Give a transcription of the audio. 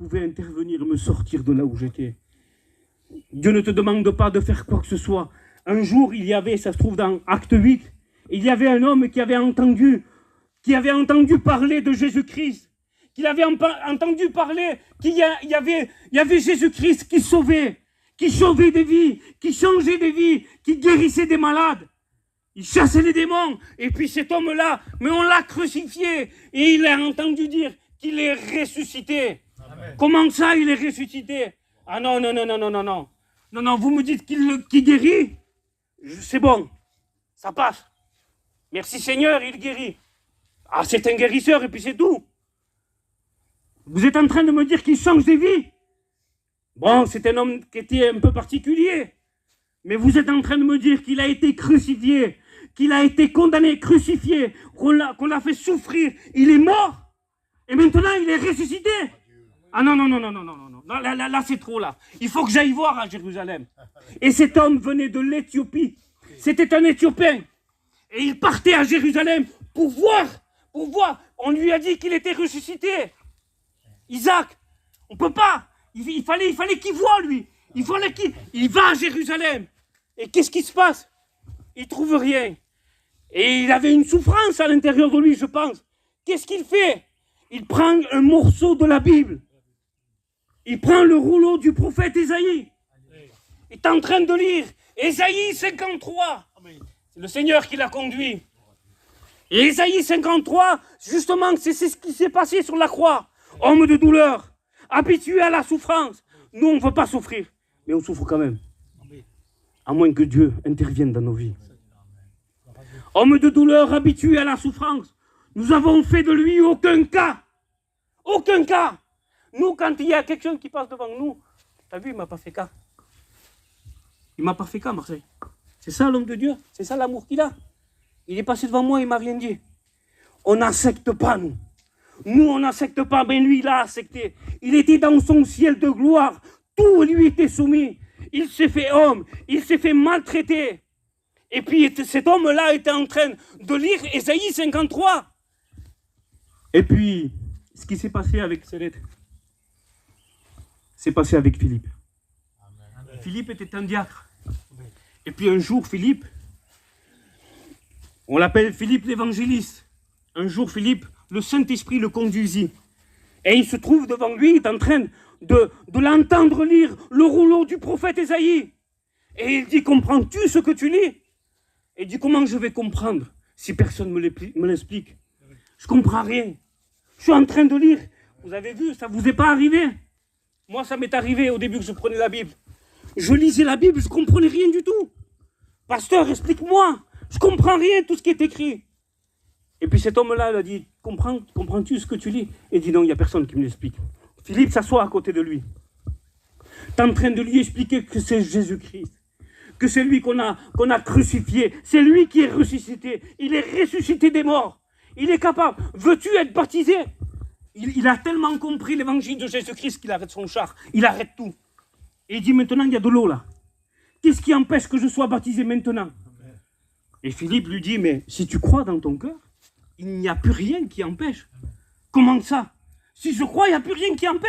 pouvait intervenir et me sortir de là où j'étais. Dieu ne te demande pas de faire quoi que ce soit. Un jour, il y avait, ça se trouve dans Acte 8, il y avait un homme qui avait entendu parler de Jésus-Christ, qu'il avait entendu parler qu'il y avait Jésus-Christ qui sauvait des vies, qui changeait des vies, qui guérissait des malades. Il chassait les démons. Et puis cet homme-là, mais on l'a crucifié. Et il a entendu dire qu'il est ressuscité. Amen. Comment ça, il est ressuscité? Ah non. Non, vous me dites qu'il guérit? C'est bon. Ça passe. Merci Seigneur, il guérit. Ah, c'est un guérisseur et puis c'est tout. Vous êtes en train de me dire qu'il change des vies? Bon, c'est un homme qui était un peu particulier. Mais vous êtes en train de me dire qu'il a été crucifié, qu'il a été condamné, crucifié, qu'on l'a fait souffrir. Il est mort. Et maintenant, il est ressuscité. Ah non. Là, c'est trop, là. Il faut que j'aille voir à Jérusalem. Et cet homme venait de l'Éthiopie. C'était un Éthiopien. Et il partait à Jérusalem pour voir. On lui a dit qu'il était ressuscité. Isaac, on peut pas. Il fallait qu'il voie, lui. Il va à Jérusalem. Et qu'est-ce qui se passe? Il trouve rien. Et il avait une souffrance à l'intérieur de lui, je pense. Qu'est-ce qu'il fait? Il prend un morceau de la Bible. Il prend le rouleau du prophète Ésaïe. Il est en train de lire Ésaïe 53. C'est le Seigneur qui l'a conduit. Et Ésaïe 53, justement, c'est ce qui s'est passé sur la croix. Homme de douleur, habitué à la souffrance. Nous, on ne veut pas souffrir, mais on souffre quand même. À moins que Dieu intervienne dans nos vies. Homme de douleur, habitué à la souffrance. Nous avons fait de lui aucun cas. Aucun cas. Nous, quand il y a quelqu'un qui passe devant nous, t'as vu, il ne m'a pas fait cas. Il ne m'a pas fait cas, Marseille. C'est ça l'homme de Dieu. C'est ça l'amour qu'il a. Il est passé devant moi, il ne m'a rien dit. On n'accepte pas, nous. Nous, on n'accepte pas, mais lui, il a accepté. Il était dans son ciel de gloire. Tout lui était soumis. Il s'est fait homme. Il s'est fait maltraiter. Et puis, cet homme-là était en train de lire Ésaïe 53. Et puis, ce qui s'est passé avec Céleste, c'est passé avec Philippe. Amen. Philippe était un diacre. Et puis un jour, Philippe, on l'appelle Philippe l'évangéliste. Un jour, Philippe, le Saint-Esprit le conduisit. Et il se trouve devant lui, il est en train de l'entendre lire le rouleau du prophète Ésaïe. Et il dit, comprends-tu ce que tu lis? Et il dit, comment je vais comprendre si personne me l'explique? Je ne comprends rien. Je suis en train de lire. Vous avez vu, ça ne vous est pas arrivé? Moi, ça m'est arrivé au début que je prenais la Bible. Je lisais la Bible, je ne comprenais rien du tout. Pasteur, explique-moi. Je ne comprends rien, tout ce qui est écrit. Et puis cet homme-là, il a dit, comprends-tu ce que tu lis? Et il dit, non, il n'y a personne qui me l'explique. Philippe s'assoit à côté de lui. Tu es en train de lui expliquer que c'est Jésus-Christ. Que c'est lui qu'on a crucifié. C'est lui qui est ressuscité. Il est ressuscité des morts. Il est capable. Veux-tu être baptisé? Il a tellement compris l'évangile de Jésus-Christ qu'il arrête son char. Il arrête tout. Et il dit, maintenant, il y a de l'eau là. Qu'est-ce qui empêche que je sois baptisé maintenant? Et Philippe lui dit, mais si tu crois dans ton cœur, il n'y a plus rien qui empêche. Comment ça? Si je crois, il n'y a plus rien qui empêche.